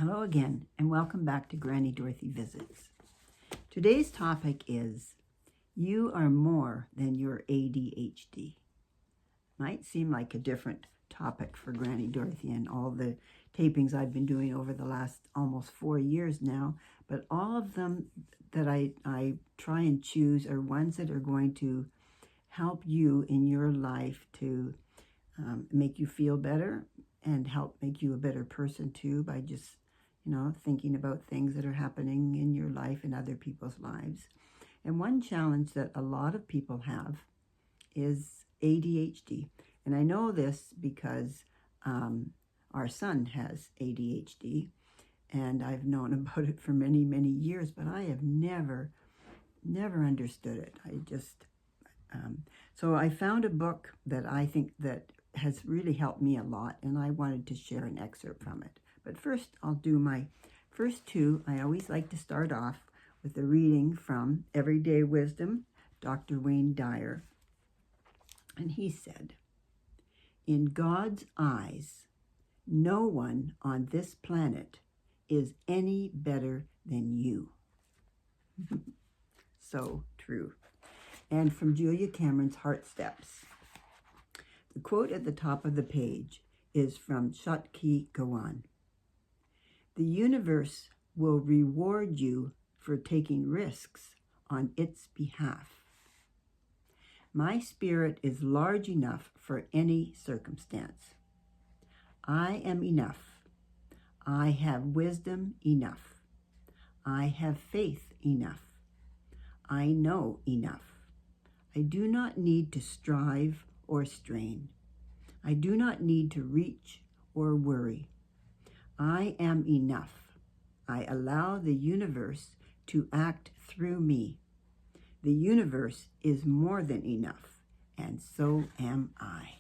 Hello again, and welcome back to Granny Dorothy Visits. Today's topic is, you are more than your ADHD. Might seem like a different topic for Granny Dorothy and all the tapings I've been doing over the last almost 4 years now, but all of them that I try and choose are ones that are going to help you in your life to make you feel better and help make you a better person too by just thinking about things that are happening in your life and other people's lives. And one challenge that a lot of people have is ADHD. And I know this because our son has ADHD, and I've known about it for many, many years, but I have never understood it. So I found a book that I think that has really helped me a lot, and I wanted to share an excerpt from it. But first, I'll do my first two. I always like to start off with a reading from Everyday Wisdom, Dr. Wayne Dyer. And he said, "In God's eyes, no one on this planet is any better than you." So true. And from Julia Cameron's Heart Steps. The quote at the top of the page is from Shakti Gawan. "The universe will reward you for taking risks on its behalf. My spirit is large enough for any circumstance. I am enough. I have wisdom enough. I have faith enough. I know enough. I do not need to strive or strain. I do not need to reach or worry. I am enough. I allow the universe to act through me. The universe is more than enough, and so am I."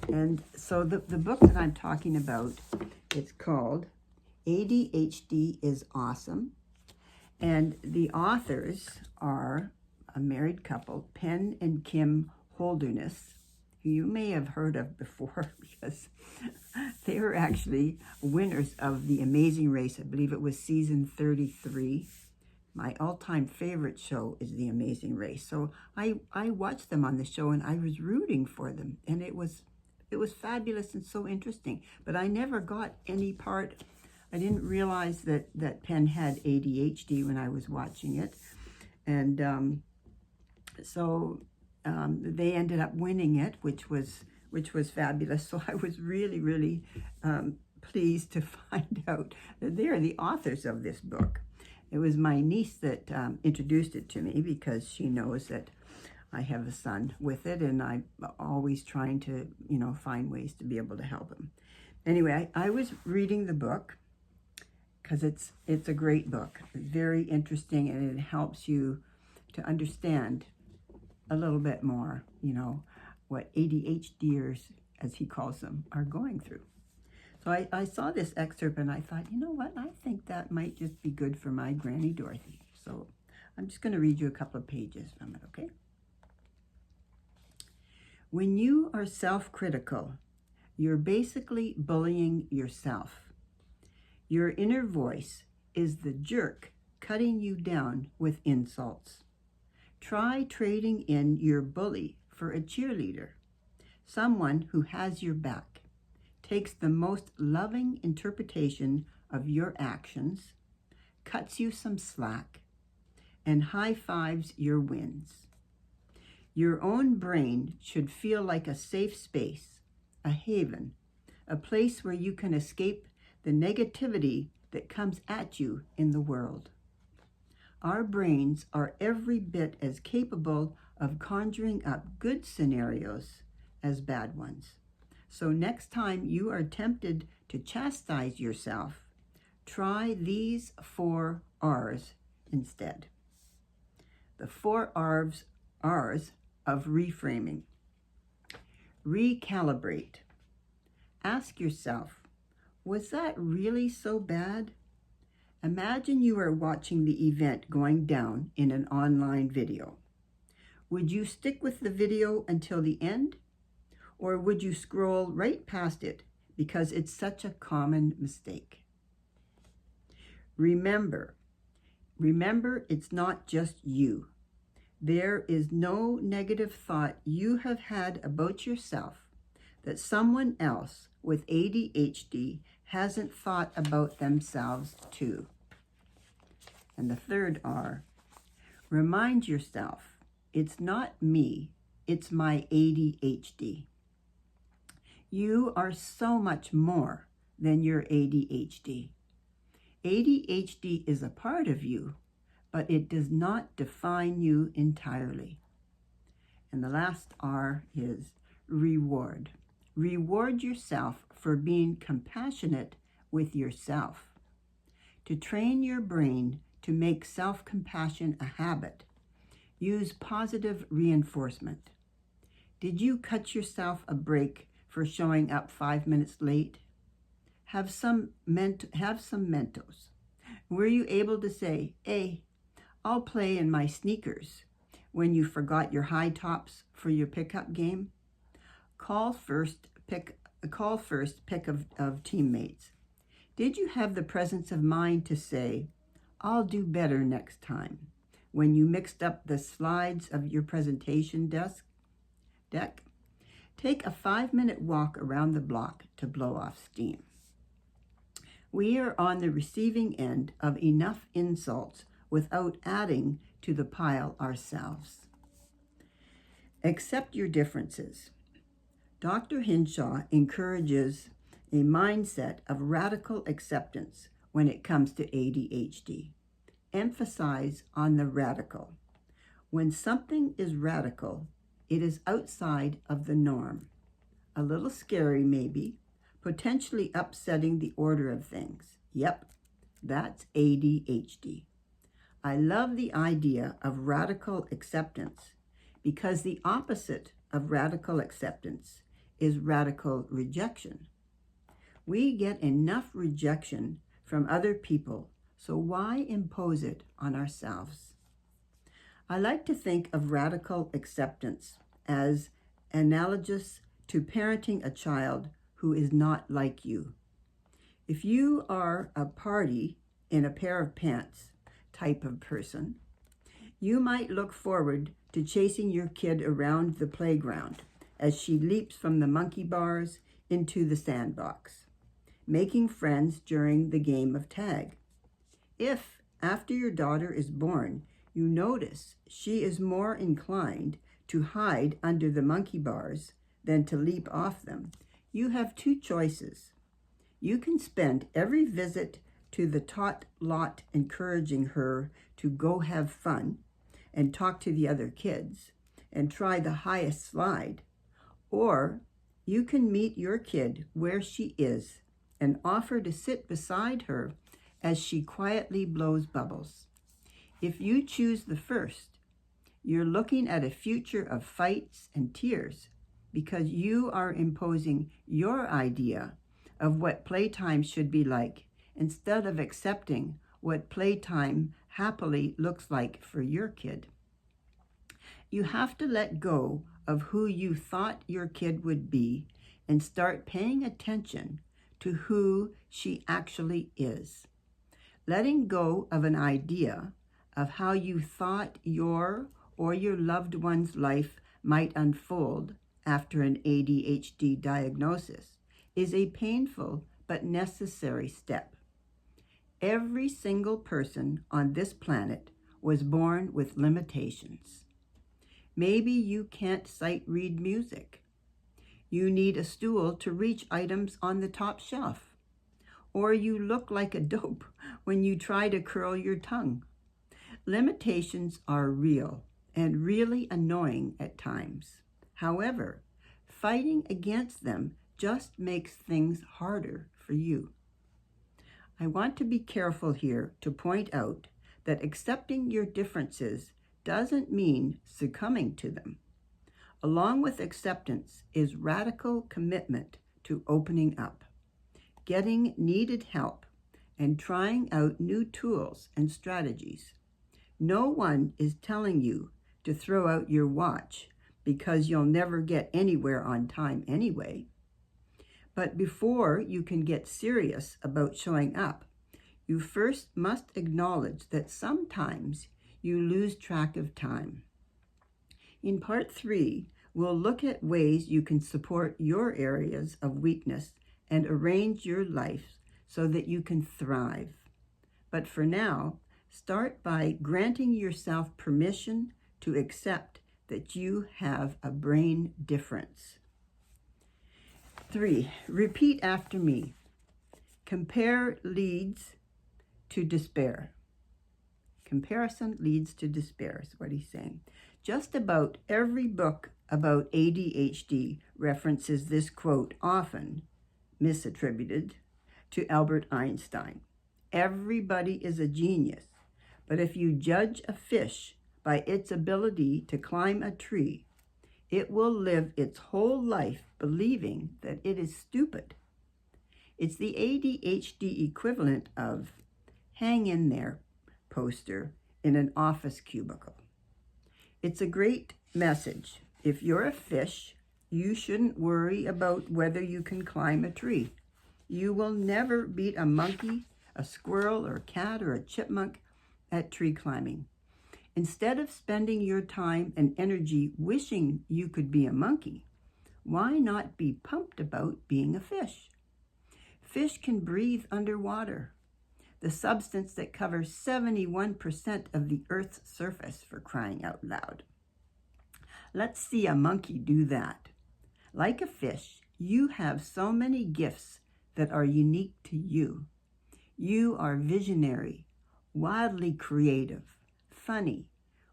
And so the book that I'm talking about, it's called ADHD is Awesome. And the authors are a married couple, Penn and Kim Holderness, who you may have heard of before because they were actually winners of The Amazing Race. I believe it was season 33. My all-time favorite show is The Amazing Race. So I watched them on the show and I was rooting for them. And it was fabulous and so interesting. But I never got any part. I didn't realize that Penn had ADHD when I was watching it. And so they ended up winning it, which was fabulous. So I was really pleased to find out that they're the authors of this book. It was my niece that introduced it to me because she knows that I have a son with it, and I'm always trying to find ways to be able to help him. Anyway, I was reading the book because it's a great book. It's very interesting, and it helps you to understand a little bit more, what ADHDers, as he calls them, are going through. So I saw this excerpt and I thought, you know what, I think that might just be good for my Granny Dorothy. So I'm just going to read you a couple of pages from it, okay? "When you are self-critical, you're basically bullying yourself. Your inner voice is the jerk cutting you down with insults. Try trading in your bully for a cheerleader, someone who has your back, takes the most loving interpretation of your actions, cuts you some slack, and high-fives your wins. Your own brain should feel like a safe space, a haven, a place where you can escape the negativity that comes at you in the world. Our brains are every bit as capable of conjuring up good scenarios as bad ones. So next time you are tempted to chastise yourself, try these 4 R's instead. The 4 R's of reframing. Recalibrate. Ask yourself, was that really so bad? Imagine you are watching the event going down in an online video. Would you stick with the video until the end? Or would you scroll right past it because it's such a common mistake. Remember, it's not just you. There is no negative thought you have had about yourself that someone else with ADHD hasn't thought about themselves too. And the third R, remind yourself, it's not me, it's my ADHD. You are so much more than your ADHD. ADHD is a part of you, but it does not define you entirely. And the last R is reward. Reward yourself for being compassionate with yourself. To train your brain to make self-compassion a habit, use positive reinforcement. Did you cut yourself a break for showing up 5 minutes late? Have some Mentos. Were you able to say, hey, I'll play in my sneakers when you forgot your high tops for your pickup game? Call first pick of teammates. Did you have the presence of mind to say, I'll do better next time, when you mixed up the slides of your presentation deck? Take a 5-minute walk around the block to blow off steam. We are on the receiving end of enough insults without adding to the pile ourselves. Accept your differences. Dr. Hinshaw encourages a mindset of radical acceptance when it comes to ADHD. Emphasize on the radical. When something is radical, it is outside of the norm. A little scary maybe, potentially upsetting the order of things. Yep, that's ADHD. I love the idea of radical acceptance because the opposite of radical acceptance is radical rejection. We get enough rejection from other people, so why impose it on ourselves? I like to think of radical acceptance as analogous to parenting a child who is not like you. If you are a party in a pair of pants type of person, you might look forward to chasing your kid around the playground as she leaps from the monkey bars into the sandbox, making friends during the game of tag. If, after your daughter is born, you notice she is more inclined to hide under the monkey bars than to leap off them, you have two choices. You can spend every visit to the tot lot encouraging her to go have fun and talk to the other kids and try the highest slide, or you can meet your kid where she is and offer to sit beside her as she quietly blows bubbles. If you choose the first, you're looking at a future of fights and tears because you are imposing your idea of what playtime should be like instead of accepting what playtime happily looks like for your kid. You have to let go of who you thought your kid would be and start paying attention to who she actually is. Letting go of an idea of how you thought your or your loved one's life might unfold after an ADHD diagnosis is a painful but necessary step. Every single person on this planet was born with limitations. Maybe you can't sight read music. You need a stool to reach items on the top shelf. Or you look like a dope when you try to curl your tongue. Limitations are real and really annoying at times. However, fighting against them just makes things harder for you. I want to be careful here to point out that accepting your differences doesn't mean succumbing to them. Along with acceptance is radical commitment to opening up, getting needed help, and trying out new tools and strategies. No one is telling you to throw out your watch because you'll never get anywhere on time anyway. But before you can get serious about showing up, you first must acknowledge that sometimes you lose track of time. In part 3, we'll look at ways you can support your areas of weakness and arrange your life so that you can thrive. But for now, start by granting yourself permission to accept that you have a brain difference. 3, repeat after me. Compare leads to despair. Comparison leads to despair, is what he's saying. Just about every book about ADHD references this quote, often misattributed to Albert Einstein. Everybody is a genius, but if you judge a fish by its ability to climb a tree, it will live its whole life believing that it is stupid. It's the ADHD equivalent of hang in there poster in an office cubicle. It's a great message. If you're a fish, you shouldn't worry about whether you can climb a tree. You will never beat a monkey, a squirrel, or a cat, or a chipmunk at tree climbing. Instead of spending your time and energy wishing you could be a monkey, why not be pumped about being a fish? Fish can breathe underwater, the substance that covers 71% of the Earth's surface, for crying out loud. Let's see a monkey do that. Like a fish, you have so many gifts that are unique to you. You are visionary, wildly creative, funny,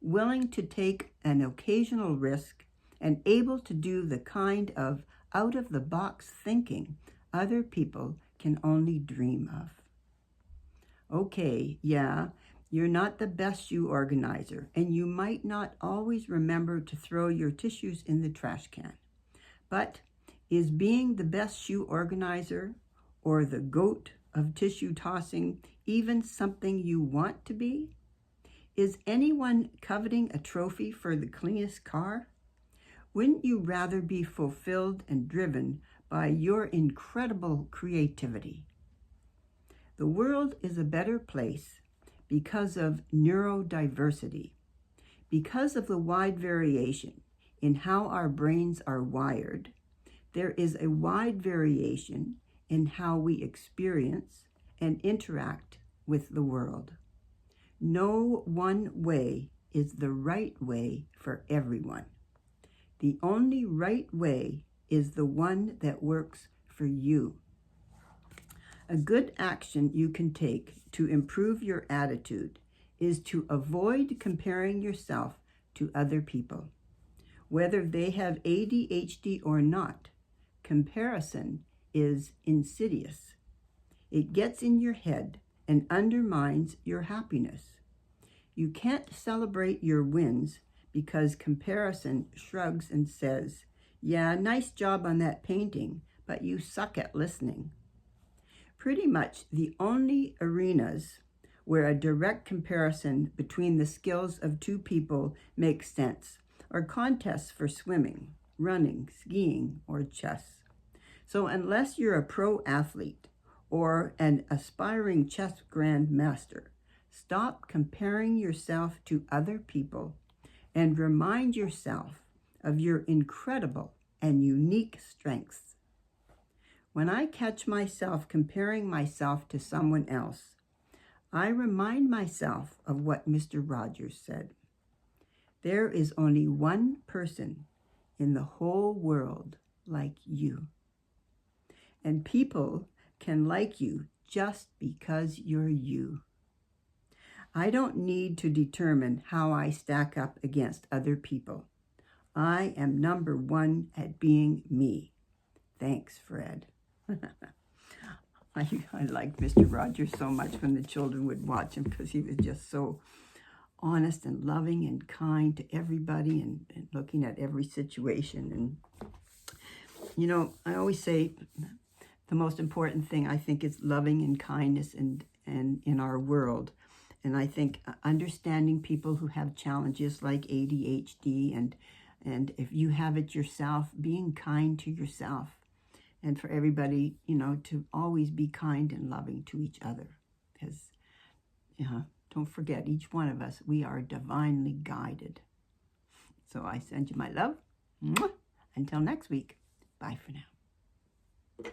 willing to take an occasional risk, and able to do the kind of out-of-the-box thinking other people can only dream of. Okay, yeah, you're not the best shoe organizer, and you might not always remember to throw your tissues in the trash can. But is being the best shoe organizer or the goat of tissue tossing even something you want to be? Is anyone coveting a trophy for the cleanest car? Wouldn't you rather be fulfilled and driven by your incredible creativity? The world is a better place because of neurodiversity, because of the wide variation in how our brains are wired. There is a wide variation in how we experience and interact with the world. No one way is the right way for everyone. The only right way is the one that works for you. A good action you can take to improve your attitude is to avoid comparing yourself to other people. Whether they have ADHD or not, comparison is insidious. It gets in your head and undermines your happiness. You can't celebrate your wins because comparison shrugs and says, "Yeah, nice job on that painting, but you suck at listening." Pretty much the only arenas where a direct comparison between the skills of two people makes sense are contests for swimming, running, skiing, or chess. So unless you're a pro athlete or an aspiring chess grandmaster, stop comparing yourself to other people and remind yourself of your incredible and unique strengths. When I catch myself comparing myself to someone else, I remind myself of what Mr. Rogers said. There is only one person in the whole world like you. And people can like you just because you're you. I don't need to determine how I stack up against other people. I am number one at being me. Thanks, Fred. I liked Mr. Rogers so much when the children would watch him because he was just so honest and loving and kind to everybody and looking at every situation. And, you know, I always say the most important thing, I think, is loving and kindness and in our world. And I think understanding people who have challenges like ADHD and if you have it yourself, being kind to yourself. and for everybody, you know, to always be kind and loving to each other. Because, don't forget, each one of us, we are divinely guided. So I send you my love. Mwah. Until next week. Bye for now.